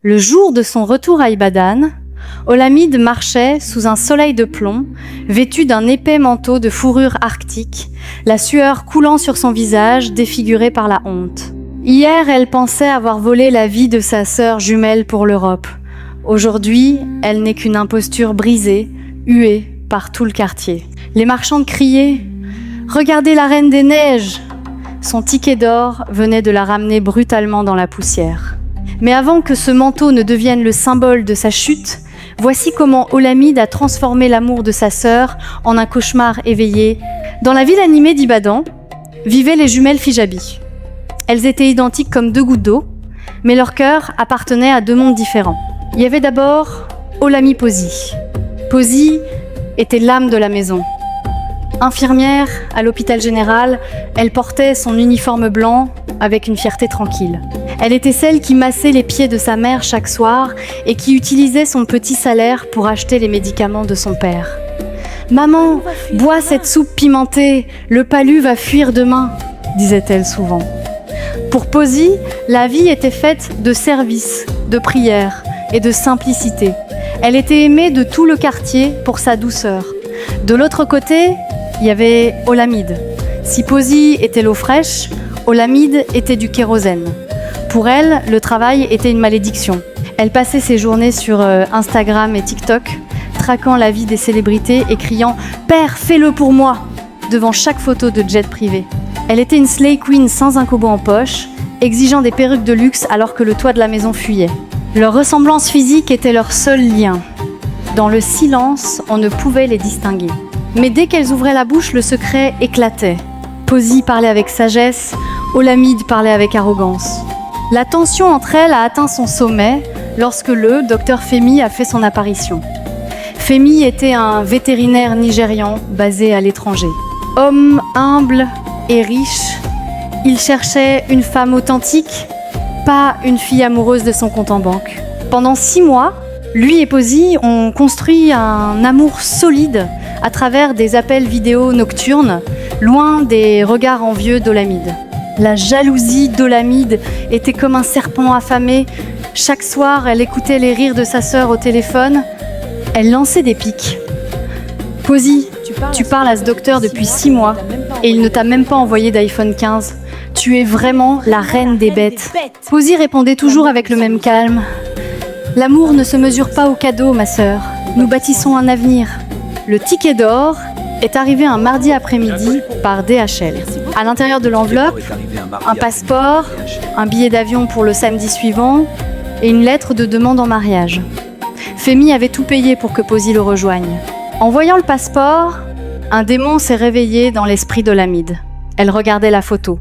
Le jour de son retour à Ibadan, Olamide marchait sous un soleil de plomb, vêtu d'un épais manteau de fourrure arctique, la sueur coulant sur son visage, défiguré par la honte. Hier, elle pensait avoir volé la vie de sa sœur jumelle pour l'Europe. Aujourd'hui, elle n'est qu'une imposture brisée, huée par tout le quartier. Les marchandes criaient « Regardez la reine des neiges !» Son ticket d'or venait de la ramener brutalement dans la poussière. Mais avant que ce manteau ne devienne le symbole de sa chute, voici comment Olamide a transformé l'amour de sa sœur en un cauchemar éveillé. Dans la ville animée d'Ibadan, vivaient les jumelles Fijabi. Elles étaient identiques comme deux gouttes d'eau, mais leur cœur appartenait à deux mondes différents. Il y avait d'abord Olami Posi. Posi était l'âme de la maison. Infirmière à l'hôpital général, elle portait son uniforme blanc avec une fierté tranquille. Elle était celle qui massait les pieds de sa mère chaque soir et qui utilisait son petit salaire pour acheter les médicaments de son père. « Maman, bois cette soupe pimentée, le palu va fuir demain », disait-elle souvent. Pour Posi, la vie était faite de service, de prière et de simplicité. Elle était aimée de tout le quartier pour sa douceur. De l'autre côté, il y avait Olamide. Si Posi était l'eau fraîche, Olamide était du kérosène. Pour elle, le travail était une malédiction. Elle passait ses journées sur Instagram et TikTok, traquant la vie des célébrités et criant « Père, fais-le pour moi !» devant chaque photo de jet privé. Elle était une slay queen sans un kobo en poche, exigeant des perruques de luxe alors que le toit de la maison fuyait. Leur ressemblance physique était leur seul lien. Dans le silence, on ne pouvait les distinguer. Mais dès qu'elles ouvraient la bouche, le secret éclatait. Posi parlait avec sagesse, Olamide parlait avec arrogance. La tension entre elles a atteint son sommet lorsque le docteur Femi a fait son apparition. Femi était un vétérinaire nigérian basé à l'étranger. Homme humble et riche, il cherchait une femme authentique, pas une fille amoureuse de son compte en banque. Pendant 6 mois, lui et Posi ont construit un amour solide à travers des appels vidéo nocturnes, loin des regards envieux d'Olamide. La jalousie d'Olamide était comme un serpent affamé. Chaque soir, elle écoutait les rires de sa sœur au téléphone. Elle lançait des piques. « Posi, tu parles à ce docteur depuis 6 mois et il ne t'a même pas envoyé d'iPhone 15. Tu es vraiment la reine des bêtes. » Posi répondait toujours avec le même calme. « L'amour ne se mesure pas au cadeau, ma sœur. Nous bâtissons un avenir. » Le ticket d'or est arrivé un mardi après-midi par DHL. À l'intérieur de l'enveloppe, un passeport, un billet d'avion pour le samedi suivant et une lettre de demande en mariage. Femi avait tout payé pour que Posi le rejoigne. En voyant le passeport, un démon s'est réveillé dans l'esprit d'Olamide. Elle regardait la photo.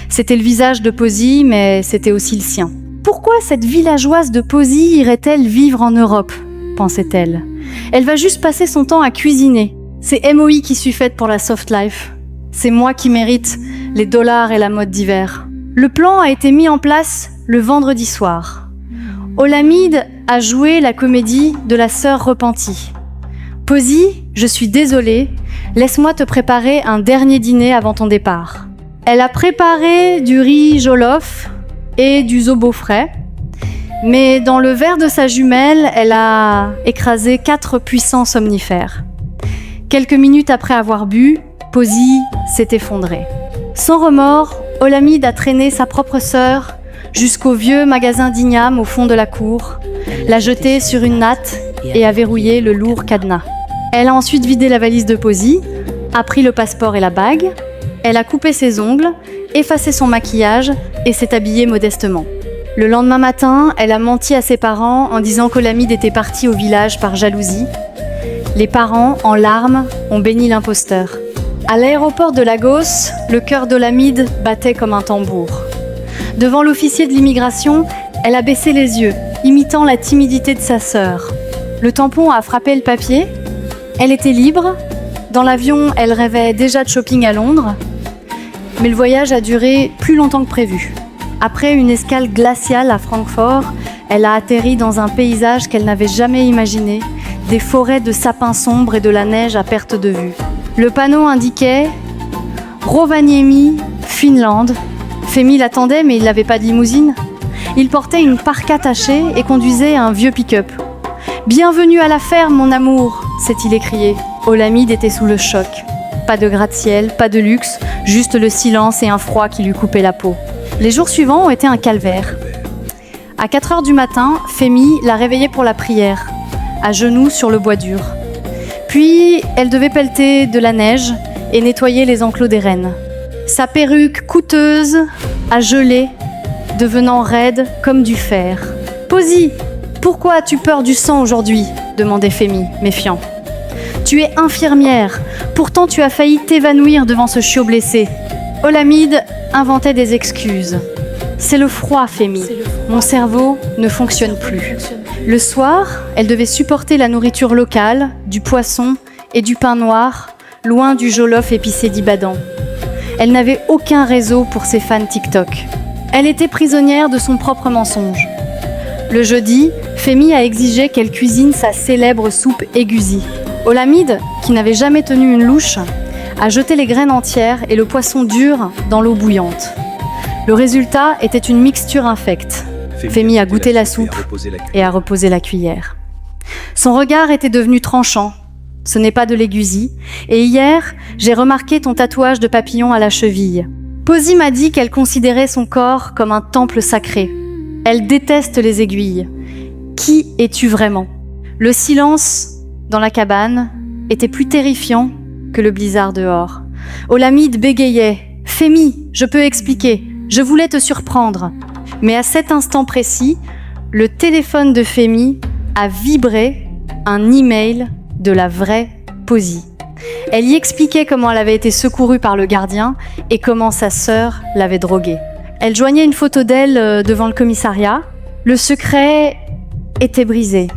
C'était le visage de Posi, mais c'était aussi le sien. Pourquoi cette villageoise de Posi irait-elle vivre en Europe, pensait-elle. Elle va juste passer son temps à cuisiner. C'est MOI qui suis faite pour la soft life. C'est moi qui mérite les dollars et la mode d'hiver. Le plan a été mis en place le vendredi soir. Olamide a joué la comédie de la sœur repentie. Posi, je suis désolée, laisse-moi te préparer un dernier dîner avant ton départ. Elle a préparé du riz jollof et du zobo frais, mais dans le verre de sa jumelle, elle a écrasé 4 puissants somnifères. Quelques minutes après avoir bu, Posi s'est effondrée. Sans remords, Olamide a traîné sa propre sœur jusqu'au vieux magasin d'Ignam au fond de la cour, l'a jetée sur une natte et a verrouillé le lourd cadenas. Elle a ensuite vidé la valise de Posi, a pris le passeport et la bague, elle a coupé ses ongles, effacé son maquillage et s'est habillée modestement. Le lendemain matin, elle a menti à ses parents en disant qu'Olamide était partie au village par jalousie. Les parents, en larmes, ont béni l'imposteur. À l'aéroport de Lagos, le cœur d'Olamide battait comme un tambour. Devant l'officier de l'immigration, elle a baissé les yeux, imitant la timidité de sa sœur. Le tampon a frappé le papier. Elle était libre. Dans l'avion, elle rêvait déjà de shopping à Londres. Mais le voyage a duré plus longtemps que prévu. Après une escale glaciale à Francfort, elle a atterri dans un paysage qu'elle n'avait jamais imaginé, des forêts de sapins sombres et de la neige à perte de vue. Le panneau indiquait « Rovaniemi, Finlande ». Femi l'attendait, mais il n'avait pas de limousine. Il portait une parka tachée et conduisait un vieux pick-up. « Bienvenue à la ferme, mon amour !» s'est-il écrié. Olamide était sous le choc. Pas de gratte-ciel, pas de luxe, juste le silence et un froid qui lui coupait la peau. Les jours suivants ont été un calvaire. À 4 heures du matin, Femi l'a réveillée pour la prière, à genoux sur le bois dur. Puis, elle devait pelleter de la neige et nettoyer les enclos des rennes. Sa perruque coûteuse a gelé, devenant raide comme du fer. « Posy, pourquoi as-tu peur du sang aujourd'hui ?» demandait Femi, méfiant. « Tu es infirmière, pourtant tu as failli t'évanouir devant ce chiot blessé. » Olamide inventait des excuses. « C'est le froid, Femi. Mon cerveau ne fonctionne plus. » Le soir, elle devait supporter la nourriture locale, du poisson et du pain noir, loin du jollof épicé d'Ibadan. Elle n'avait aucun réseau pour ses fans TikTok. Elle était prisonnière de son propre mensonge. Le jeudi, Femi a exigé qu'elle cuisine sa célèbre soupe égussie. Olamide, qui n'avait jamais tenu une louche, a jeté les graines entières et le poisson dur dans l'eau bouillante. Le résultat était une mixture infecte. Femi a goûté la soupe et a reposé la cuillère. Son regard était devenu tranchant. Ce n'est pas de l'égussie. Et hier, j'ai remarqué ton tatouage de papillon à la cheville. Posy m'a dit qu'elle considérait son corps comme un temple sacré. Elle déteste les aiguilles. Qui es-tu vraiment ? Le silence dans la cabane était plus terrifiant que le blizzard dehors. Olamide bégayait. « Femi, je peux expliquer. Je voulais te surprendre. » Mais à cet instant précis, le téléphone de Femi a vibré un email de la vraie Posy. Elle y expliquait comment elle avait été secourue par le gardien et comment sa sœur l'avait droguée. Elle joignait une photo d'elle devant le commissariat. Le secret était brisé.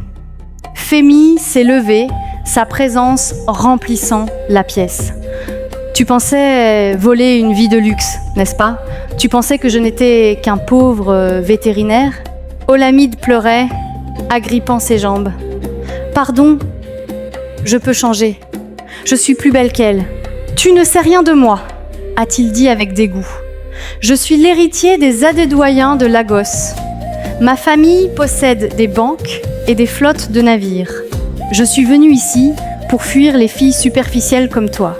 Femi s'est levée, sa présence remplissant la pièce. Tu pensais voler une vie de luxe, n'est-ce pas ? Tu pensais que je n'étais qu'un pauvre vétérinaire ? Olamide pleurait, agrippant ses jambes. Pardon, je peux changer. Je suis plus belle qu'elle. Tu ne sais rien de moi, a-t-il dit avec dégoût. Je suis l'héritier des Adédoyens de Lagos. Ma famille possède des banques et des flottes de navires. Je suis venue ici pour fuir les filles superficielles comme toi.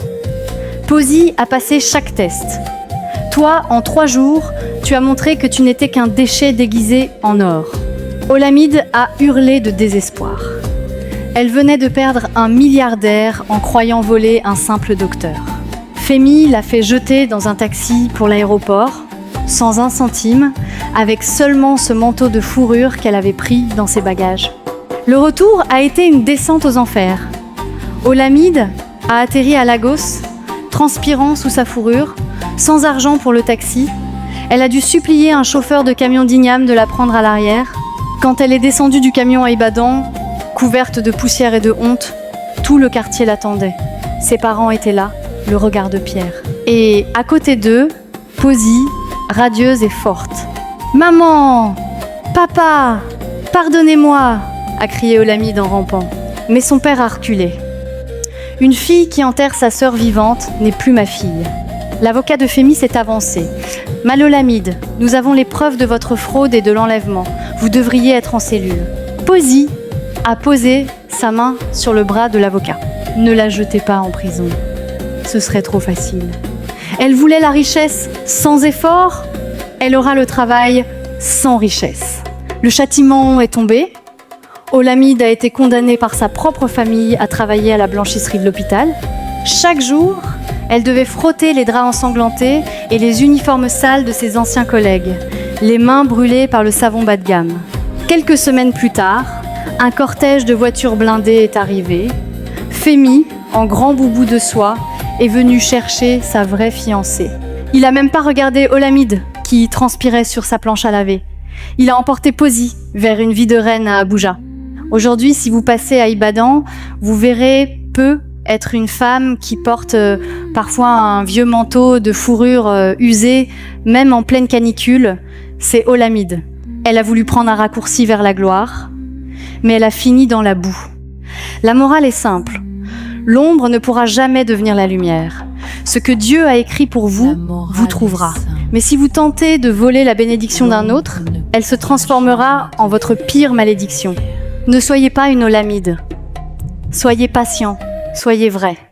Posy a passé chaque test. Toi, en 3 jours, tu as montré que tu n'étais qu'un déchet déguisé en or. Olamide a hurlé de désespoir. Elle venait de perdre un milliardaire en croyant voler un simple docteur. Femi l'a fait jeter dans un taxi pour l'aéroport, sans 1 centime, avec seulement ce manteau de fourrure qu'elle avait pris dans ses bagages. Le retour a été une descente aux enfers. Olamide a atterri à Lagos, transpirant sous sa fourrure, sans argent pour le taxi. Elle a dû supplier un chauffeur de camion d'Ignam de la prendre à l'arrière. Quand elle est descendue du camion à Ibadan, couverte de poussière et de honte, tout le quartier l'attendait. Ses parents étaient là, le regard de pierre. Et à côté d'eux, Posy, radieuse et forte. « Maman ! Papa ! Pardonnez-moi !» a crié Olamide en rampant. Mais son père a reculé. « Une fille qui enterre sa sœur vivante n'est plus ma fille. » L'avocat de Femi s'est avancé. « Mal Olamide, nous avons les preuves de votre fraude et de l'enlèvement. Vous devriez être en cellule. » Posy a posé sa main sur le bras de l'avocat. « Ne la jetez pas en prison. Ce serait trop facile. Elle voulait la richesse sans effort. Elle aura le travail sans richesse. Le châtiment est tombé. Olamide a été condamnée par sa propre famille à travailler à la blanchisserie de l'hôpital. Chaque jour, elle devait frotter les draps ensanglantés et les uniformes sales de ses anciens collègues, les mains brûlées par le savon bas de gamme. Quelques semaines plus tard, un cortège de voitures blindées est arrivé. Femi, en grand boubou de soie, est venu chercher sa vraie fiancée. Il n'a même pas regardé Olamide, qui transpirait sur sa planche à laver. Il a emporté Posy vers une vie de reine à Abuja. Aujourd'hui, si vous passez à Ibadan, vous verrez peu être une femme qui porte parfois un vieux manteau de fourrure usé, même en pleine canicule. C'est Olamide. Elle a voulu prendre un raccourci vers la gloire, mais elle a fini dans la boue. La morale est simple. L'ombre ne pourra jamais devenir la lumière. Ce que Dieu a écrit pour vous, vous trouvera. Mais si vous tentez de voler la bénédiction d'un autre, elle se transformera en votre pire malédiction. Ne soyez pas une Olamide. Soyez patient, soyez vrai.